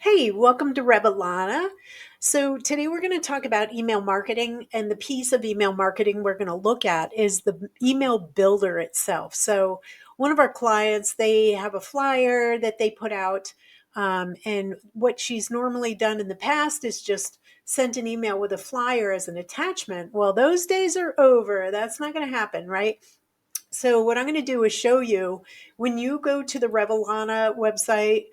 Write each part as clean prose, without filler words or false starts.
Hey, welcome to Revelana. So, today we're going to talk about email marketing, and the piece of email marketing we're going to look at is the email builder itself. So, one of our clients, they have a flyer that they put out, and what she's normally done in the past is just sent an email with a flyer as an attachment. Well, those days are over. That's not going to happen, right? So what I'm going to do is show you when you go to the Revelana website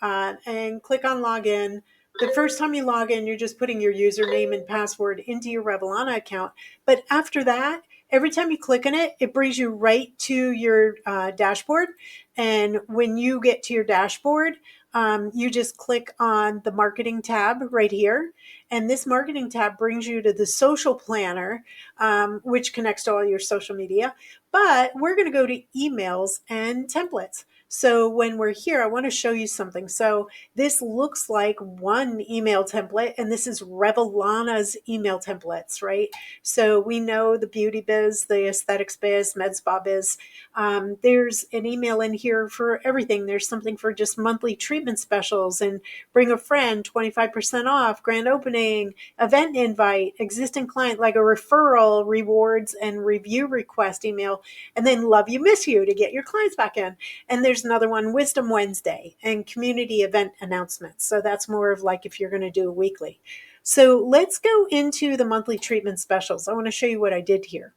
and click on login. The first time you log in, you're just putting your username and password into your Revelana account. But after that, every time you click on it, it brings you right to your dashboard. And when you get to your dashboard, you just click on the marketing tab right here. And this marketing tab brings you to the social planner, which connects to all your social media. But we're going to go to emails and templates. So when we're here, I want to show you something. So this looks like one email template, and this is Revelana's email templates, right? So we know the beauty biz, the aesthetics biz, med spa biz. There's an email in here for everything. There's something for just monthly treatment specials and bring a friend, 25% off, grand opening, event invite, existing client, like a referral, rewards, and review request email, and then love you, miss you to get your clients back in. And there's another one, Wisdom Wednesday, and community event announcements. So that's more of like if you're going to do a weekly. So let's go into the monthly treatment specials. I want to show you what I did here.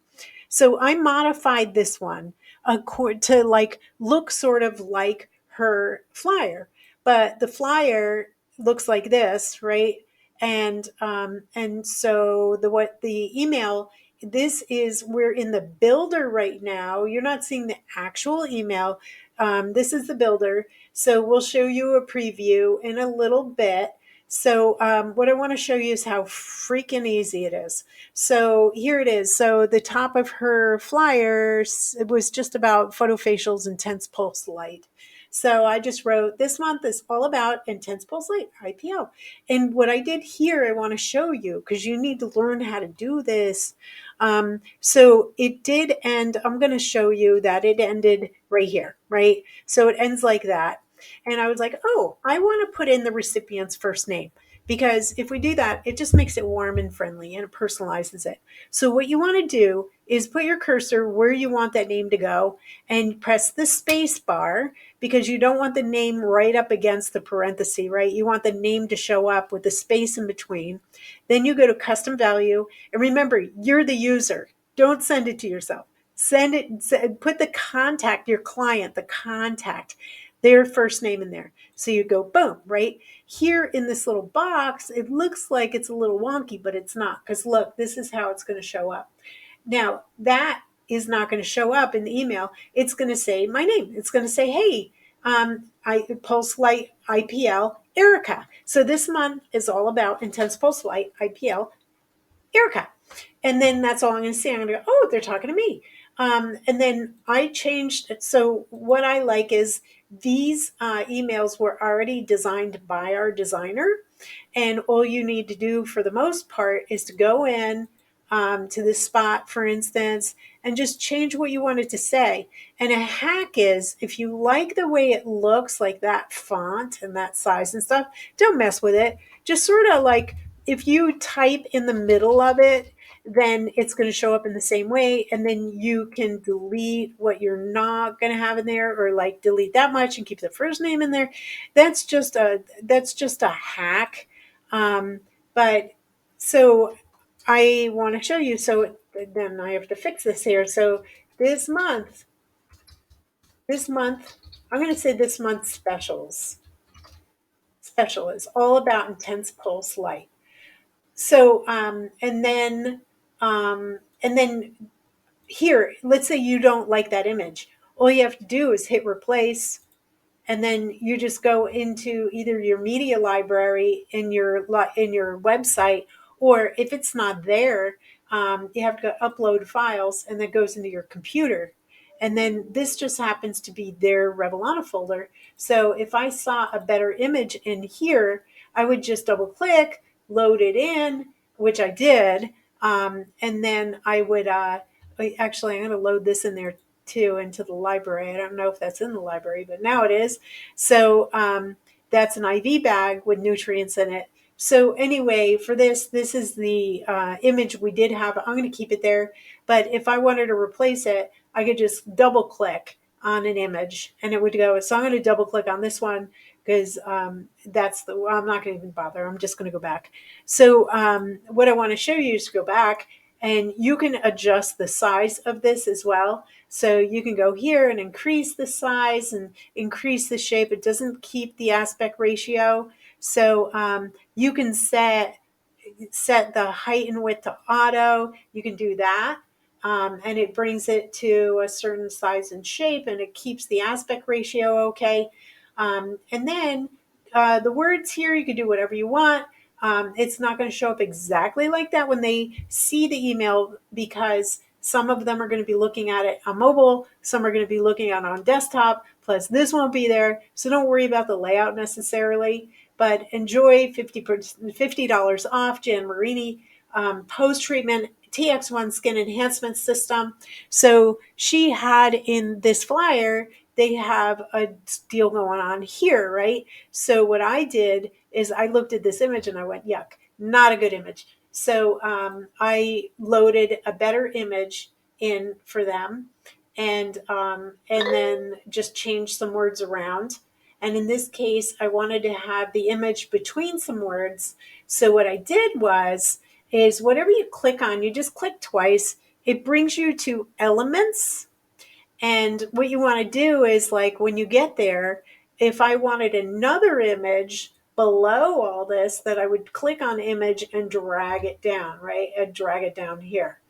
So I modified this one to like look sort of like her flyer, but the flyer looks like this, right? And so the email, this is, we're in the builder right now. You're not seeing the actual email. This is the builder. So we'll show you a preview in a little bit. So what I want to show you is how freaking easy it is. So here it is. So the top of her flyers, it was just about photofacials, intense pulse light. So I just wrote, this month is all about intense pulse light, IPL. And what I did here, I want to show you because you need to learn how to do this. So it did end, I'm going to show you that it ended right here, right? So it ends like that. And I was like, oh, I want to put in the recipient's first name because if we do that, it just makes it warm and friendly and it personalizes it. So what you want to do is put your cursor where you want that name to go and press the space bar because you don't want the name right up against the parenthesis, right? You want the name to show up with the space in between. Then you go to custom value. And remember, you're the user. Don't send it to yourself. Send it, put the contact, your client, the contact, their first name in there. So you go boom, right? Here in this little box, it looks like it's a little wonky, but it's not. Because look, this is how it's going to show up. Now, that is not going to show up in the email. It's going to say my name. It's going to say, hey, Pulse Light IPL, Erica. So this month is all about Intense Pulse Light IPL, Erica. And then that's all I'm going to say. I'm going to go, oh, they're talking to me. And then I changed it. So what I like is these emails were already designed by our designer. And all you need to do for the most part is to go in to this spot, for instance, and just change what you want it to say. And a hack is if you like the way it looks, like that font and that size and stuff, don't mess with it. Just sort of like if you type in the middle of it, then it's going to show up in the same way. And then you can delete what you're not going to have in there, or like delete that much and keep the first name in there. That's just a hack. But so I want to show you. So then I have to fix this here. So this month, this month, I'm going to say this month's special is all about intense pulse light. So, and then here, let's say you don't like that image. All you have to do is hit replace, and then you just go into either your media library in your website, or if it's not there, you have to upload files, and that goes into your computer. And then this just happens to be their Revelana folder. So if I saw a better image in here, I would just double click, load it in, which I did, and then I would actually, I'm going to load this in there too into the library. I don't know if that's in the library, but now it is. So that's an IV bag with nutrients in it. So anyway, for this is the image we did have. I'm going to keep it there. But if I wanted to replace it, I could just double click on an image and it would go. So I'm going to double click on this one because that's the, well, I'm not going to even bother. I'm just going to go back. So what I want to show you is to go back, and you can adjust the size of this as well. So you can go here and increase the size and increase the shape. It doesn't keep the aspect ratio. So you can set the height and width to auto. You can do that. And it brings it to a certain size and shape, and it keeps the aspect ratio okay. And then the words here, you can do whatever you want. It's not going to show up exactly like that when they see the email, because some of them are going to be looking at it on mobile, some are going to be looking at it on desktop, plus this won't be there. So don't worry about the layout necessarily, but enjoy $50 off Jan Marini post-treatment TX1 skin enhancement system. So she had in this flyer, they have a deal going on here, right? So what I did is I looked at this image and I went, yuck, not a good image. So I loaded a better image in for them, and then just changed some words around. And in this case, I wanted to have the image between some words. So what I did is whatever you click on, you just click twice. It brings you to elements. And what you want to do is, like, when you get there, if I wanted another image below all this, that I would click on image and drag it down, right? And drag it down here.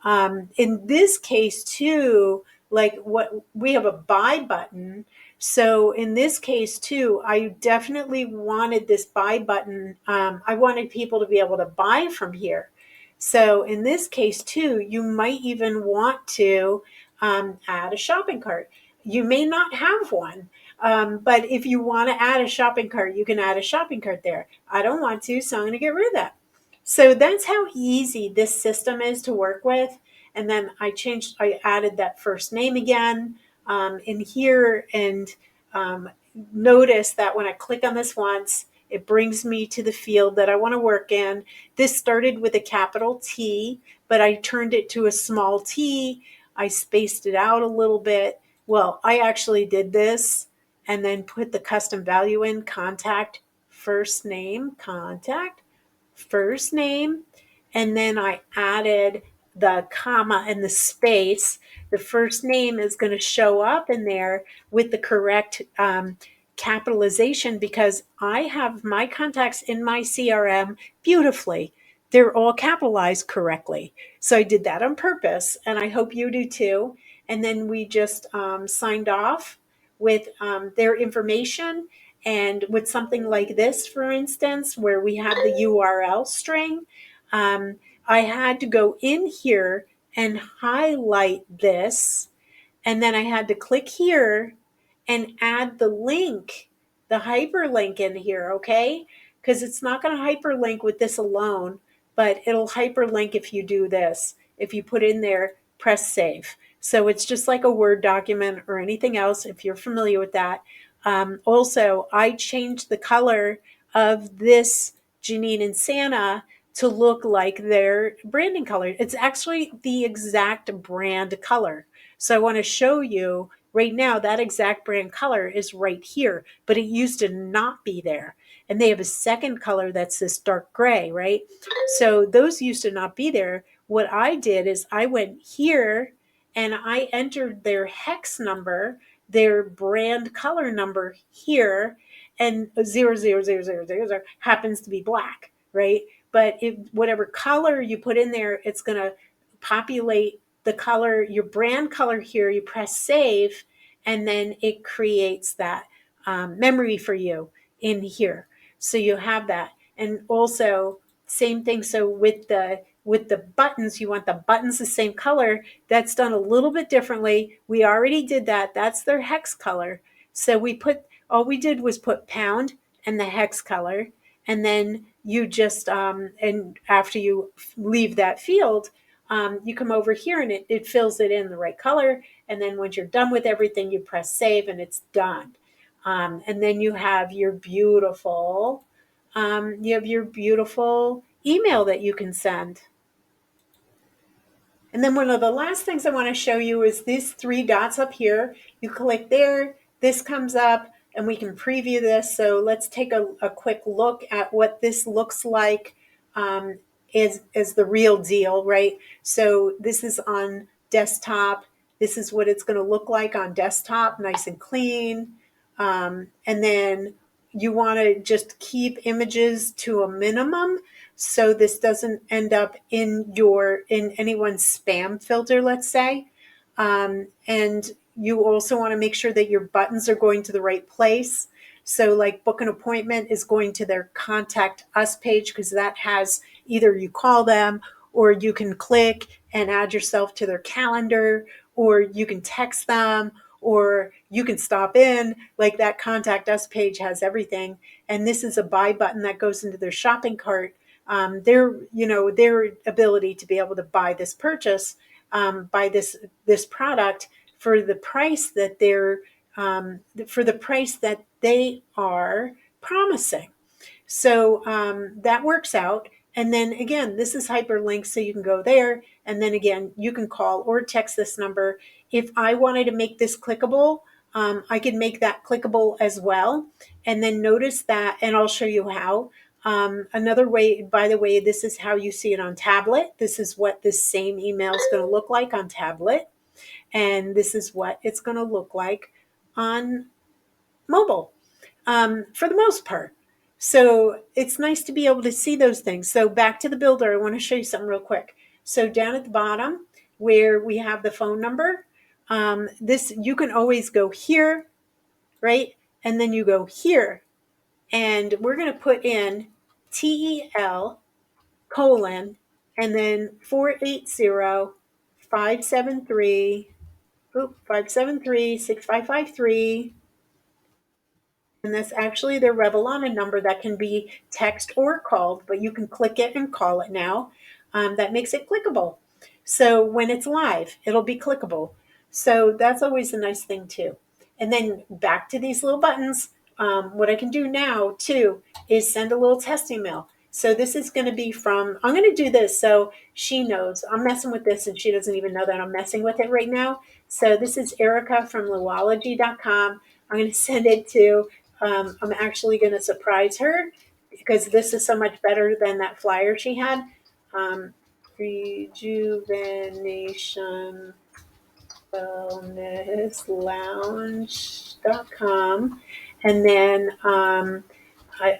In this case too, like what we have a buy button. So in this case too, I definitely wanted this buy button. I wanted people to be able to buy from here. So in this case too, you might even want to add a shopping cart. You may not have one, but if you want to add a shopping cart, you can add a shopping cart there. I don't want to, so I'm going to get rid of that. So that's how easy this system is to work with. And then I added that first name again in here, and notice that when I click on this once, it brings me to the field that I want to work in. This started with a capital T, but I turned it to a small t. I spaced it out a little bit. Well, I actually did this and then put the custom value in: contact, first name, contact, first name, and then I added the comma and the space. The first name is going to show up in there with the correct capitalization, because I have my contacts in my CRM beautifully. They're all capitalized correctly. So I did that on purpose, and I hope you do too. And then we just signed off with their information. And with something like this, for instance, where we have the URL string, I had to go in here and highlight this, and then I had to click here and add the link, the hyperlink in here, okay? Because it's not going to hyperlink with this alone, but it'll hyperlink if you do this. If you put in there, press save. So it's just like a Word document or anything else, if you're familiar with that. Also, I changed the color of this Janine and Santa to look like their branding color. It's actually the exact brand color. So I want to show you right now that exact brand color is right here, but it used to not be there. And they have a second color that's this dark gray, right? So those used to not be there. What I did is I went here and I entered their hex number, their brand color number here, and 00000 happens to be black, right? But if whatever color you put in there, it's going to populate the color, your brand color here. You press save, and then it creates that memory for you in here. So you have that. And also same thing. So with the buttons, you want the buttons the same color. That's done a little bit differently. We already did that. That's their hex color. So all we did was put pound and the hex color. And then you just, and after you leave that field, you come over here and it fills it in the right color. And then once you're done with everything, you press save and it's done. And then you have your beautiful email that you can send. And then one of the last things I want to show you is these three dots up here. You click there, this comes up, and we can preview this. So let's take a quick look at what this looks like is the real deal, right? So this is on desktop. This is what it's going to look like on desktop, nice and clean. And then you want to just keep images to a minimum so this doesn't end up in anyone's spam filter, let's say. And you also want to make sure that your buttons are going to the right place. So like book an appointment is going to their contact us page, because that has either you call them or you can click and add yourself to their calendar, or you can text them, or you can stop in. Like that contact us page has everything. And this is a buy button that goes into their shopping cart. Their ability to be able to buy this purchase, buy this product for the price that they are promising. So that works out. And then again, this is hyperlinked, so you can go there. And then again, you can call or text this number. If I wanted to make this clickable, I could make that clickable as well. And then notice that, and I'll show you how. Another way, by the way, this is how you see it on tablet. This is what this same email is going to look like on tablet. And this is what it's going to look like on mobile, for the most part. So it's nice to be able to see those things. So back to the builder, I want to show you something real quick. So down at the bottom where we have the phone number, this you can always go here, right? And then you go here. And we're going to put in TEL colon and then 480-573-6553. And that's actually their Revelana number that can be text or called, but you can click it and call it now. That makes it clickable. So when it's live, it'll be clickable. So that's always a nice thing too. And then back to these little buttons. What I can do now too is send a little test email. So this is going to be I'm going to do this so she knows I'm messing with this and she doesn't even know that I'm messing with it right now. So this is Erica from Louology.com. I'm going to send it to I'm actually going to surprise her because this is so much better than that flyer she had. Rejuvenation Wellness Lounge.com. And then I'm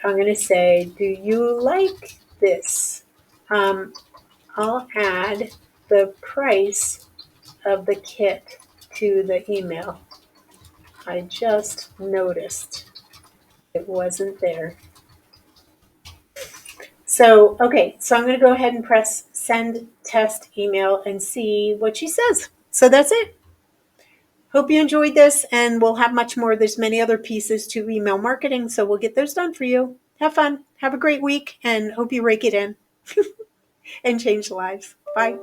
going to say, do you like this? I'll add the price of the kit to the email. I just noticed it wasn't there. So, okay, so I'm going to go ahead and press send test email and see what she says. So that's it. Hope you enjoyed this, and we'll have much more. There's many other pieces to email marketing, so we'll get those done for you. Have fun. Have a great week, and hope you rake it in and change lives. Bye.